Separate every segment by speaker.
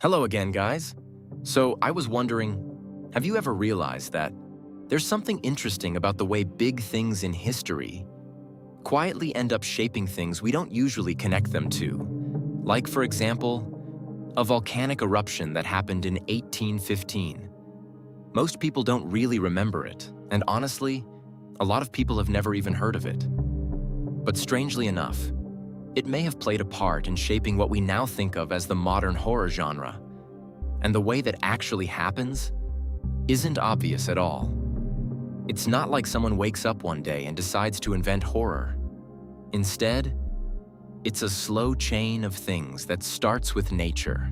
Speaker 1: Hello again, guys. So I was wondering, have you ever realized that there's something interesting about the way big things in history quietly end up shaping things we don't usually connect them to? Like, for example, a volcanic eruption that happened in 1815. Most people don't really remember it, and honestly, a lot of people have never even heard of it. But strangely enough, it may have played a part in shaping what we now think of as the modern horror genre. And the way that actually happens isn't obvious at all. It's not like someone wakes up one day and decides to invent horror. Instead, it's a slow chain of things that starts with nature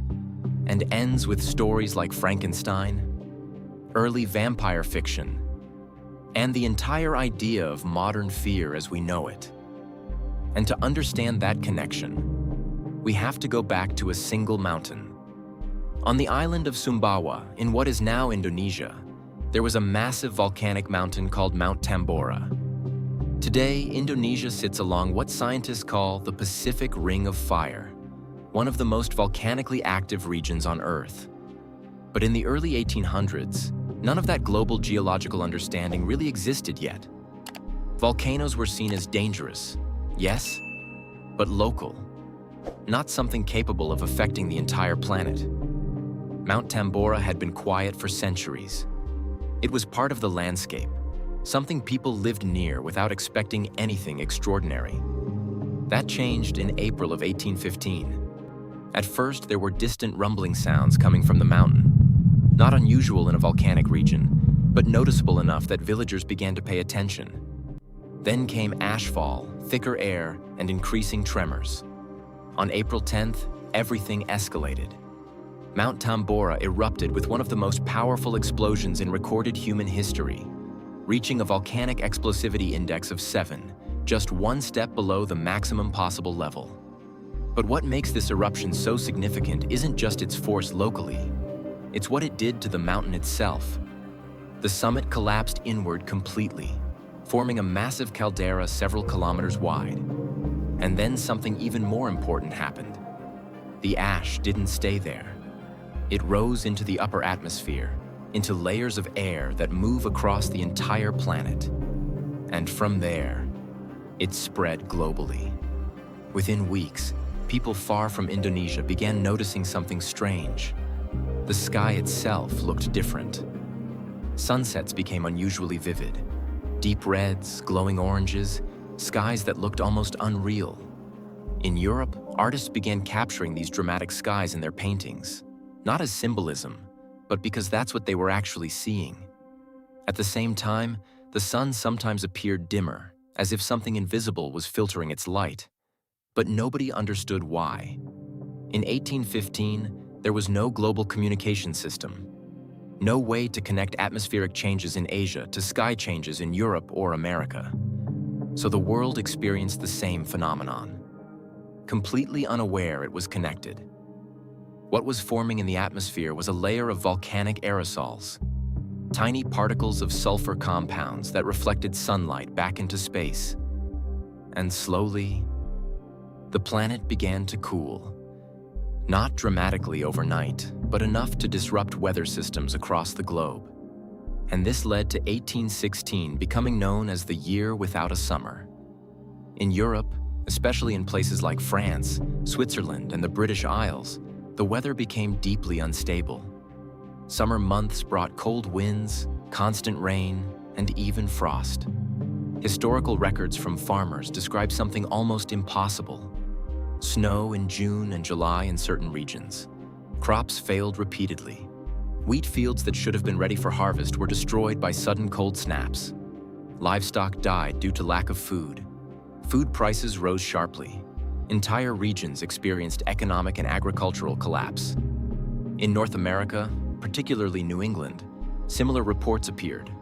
Speaker 1: and ends with stories like Frankenstein, early vampire fiction, and the entire idea of modern fear as we know it. And to understand that connection, we have to go back to a single mountain. On the island of Sumbawa, in what is now Indonesia, there was a massive volcanic mountain called Mount Tambora. Today, Indonesia sits along what scientists call the Pacific Ring of Fire, one of the most volcanically active regions on Earth. But in the early 1800s, none of that global geological understanding really existed yet. Volcanoes were seen as dangerous, yes, but local, not something capable of affecting the entire planet. Mount Tambora had been quiet for centuries. It was part of the landscape, something people lived near without expecting anything extraordinary. That changed in April of 1815. At first, there were distant rumbling sounds coming from the mountain, not unusual in a volcanic region, but noticeable enough that villagers began to pay attention. Then came ashfall, thicker air, and increasing tremors. On April 10th, everything escalated. Mount Tambora erupted with one of the most powerful explosions in recorded human history, reaching a volcanic explosivity index of 7, just one step below the maximum possible level. But what makes this eruption so significant isn't just its force locally, it's what it did to the mountain itself. The summit collapsed inward completely, forming a massive caldera several kilometers wide. And then something even more important happened. The ash didn't stay there. It rose into the upper atmosphere, into layers of air that move across the entire planet. And from there, it spread globally. Within weeks, people far from Indonesia began noticing something strange. The sky itself looked different. Sunsets became unusually vivid. Deep reds, glowing oranges, skies that looked almost unreal. In Europe, artists began capturing these dramatic skies in their paintings, not as symbolism, but because that's what they were actually seeing. At the same time, the sun sometimes appeared dimmer, as if something invisible was filtering its light. But nobody understood why. In 1815, there was no global communication system. No way to connect atmospheric changes in Asia to sky changes in Europe or America. So the world experienced the same phenomenon. Completely unaware it was connected. What was forming in the atmosphere was a layer of volcanic aerosols, tiny particles of sulfur compounds that reflected sunlight back into space. And slowly, the planet began to cool. Not dramatically overnight, but enough to disrupt weather systems across the globe. And this led to 1816 becoming known as the year without a summer. In Europe, especially in places like France, Switzerland, and the British Isles, the weather became deeply unstable. Summer months brought cold winds, constant rain, and even frost. Historical records from farmers describe something almost impossible. Snow in June and July in certain regions. Crops failed repeatedly. Wheat fields that should have been ready for harvest were destroyed by sudden cold snaps. Livestock died due to lack of food. Food prices rose sharply. Entire regions experienced economic and agricultural collapse. In North America, particularly New England, similar reports appeared.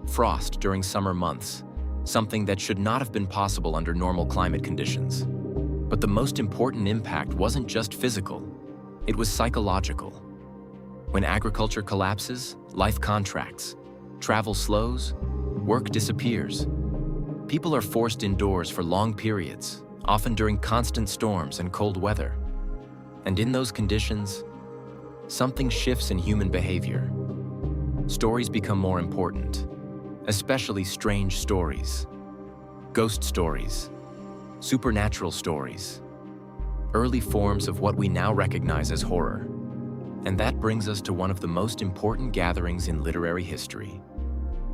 Speaker 1: Frost during summer months, something that should not have been possible under normal climate conditions. But the most important impact wasn't just physical, it was psychological. When agriculture collapses, life contracts, travel slows, work disappears. People are forced indoors for long periods, often during constant storms and cold weather. And in those conditions, something shifts in human behavior. Stories become more important, especially strange stories, ghost stories, supernatural stories, early forms of what we now recognize as horror. And that brings us to one of the most important gatherings in literary history.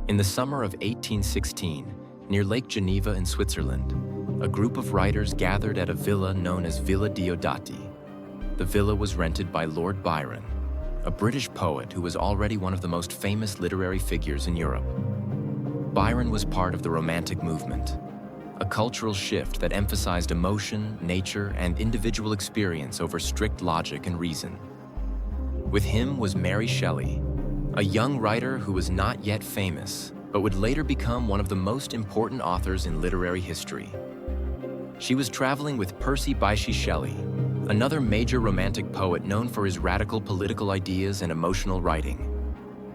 Speaker 1: In the summer of 1816, near Lake Geneva in Switzerland, a group of writers gathered at a villa known as Villa Diodati. The villa was rented by Lord Byron, a British poet who was already one of the most famous literary figures in Europe. Byron was part of the Romantic movement, a cultural shift that emphasized emotion, nature, and individual experience over strict logic and reason. With him was Mary Shelley, a young writer who was not yet famous, but would later become one of the most important authors in literary history. She was traveling with Percy Bysshe Shelley, another major Romantic poet known for his radical political ideas and emotional writing.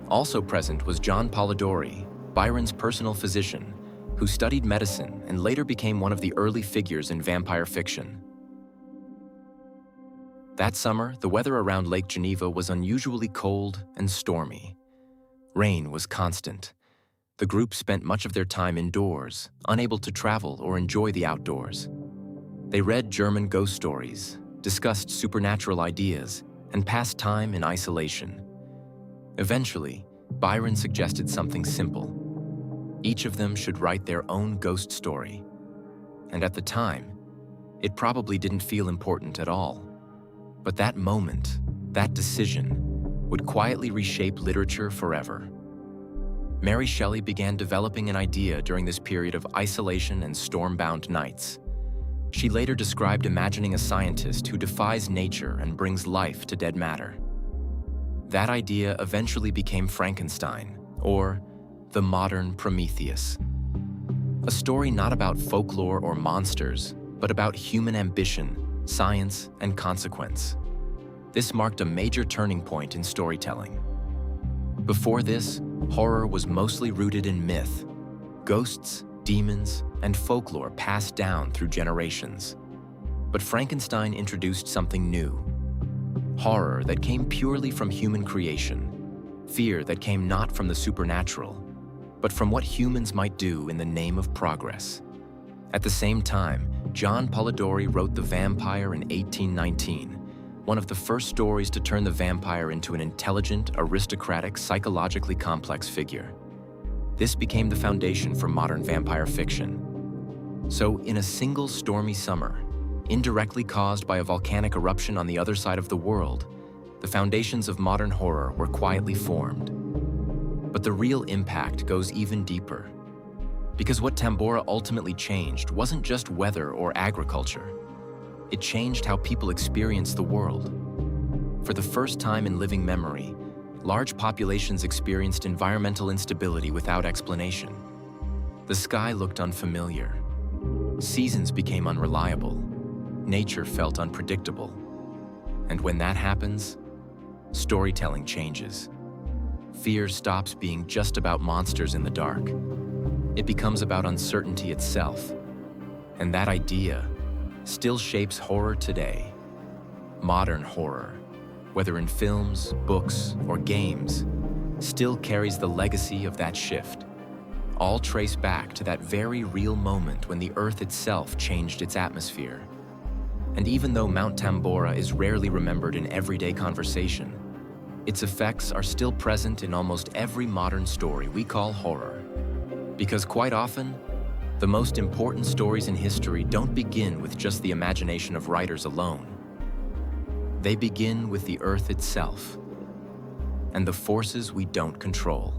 Speaker 1: Also present was John Polidori, Byron's personal physician, who studied medicine and later became one of the early figures in vampire fiction. That summer, the weather around Lake Geneva was unusually cold and stormy. Rain was constant. The group spent much of their time indoors, unable to travel or enjoy the outdoors. They read German ghost stories, discussed supernatural ideas, and passed time in isolation. Eventually, Byron suggested something simple. Each of them should write their own ghost story. And at the time, it probably didn't feel important at all. But that moment, that decision, would quietly reshape literature forever. Mary Shelley began developing an idea during this period of isolation and storm-bound nights. She later described imagining a scientist who defies nature and brings life to dead matter. That idea eventually became Frankenstein, or the modern Prometheus. A story not about folklore or monsters, but about human ambition, science, and consequence. This marked a major turning point in storytelling. Before this, horror was mostly rooted in myth, ghosts, demons, and folklore passed down through generations. But Frankenstein introduced something new. Horror that came purely from human creation. Fear that came not from the supernatural, but from what humans might do in the name of progress. At the same time, John Polidori wrote The Vampyre in 1819, one of the first stories to turn the vampire into an intelligent, aristocratic, psychologically complex figure. This became the foundation for modern vampire fiction. So, in a single stormy summer, indirectly caused by a volcanic eruption on the other side of the world, the foundations of modern horror were quietly formed. But the real impact goes even deeper. Because what Tambora ultimately changed wasn't just weather or agriculture. It changed how people experienced the world. For the first time in living memory, large populations experienced environmental instability without explanation. The sky looked unfamiliar. Seasons became unreliable. Nature felt unpredictable. And when that happens, storytelling changes. Fear stops being just about monsters in the dark. It becomes about uncertainty itself. And that idea still shapes horror today. Modern horror, whether in films, books, or games, still carries the legacy of that shift. All trace back to that very real moment when the Earth itself changed its atmosphere. And even though Mount Tambora is rarely remembered in everyday conversation, its effects are still present in almost every modern story we call horror. Because quite often, the most important stories in history don't begin with just the imagination of writers alone. They begin with the Earth itself and the forces we don't control.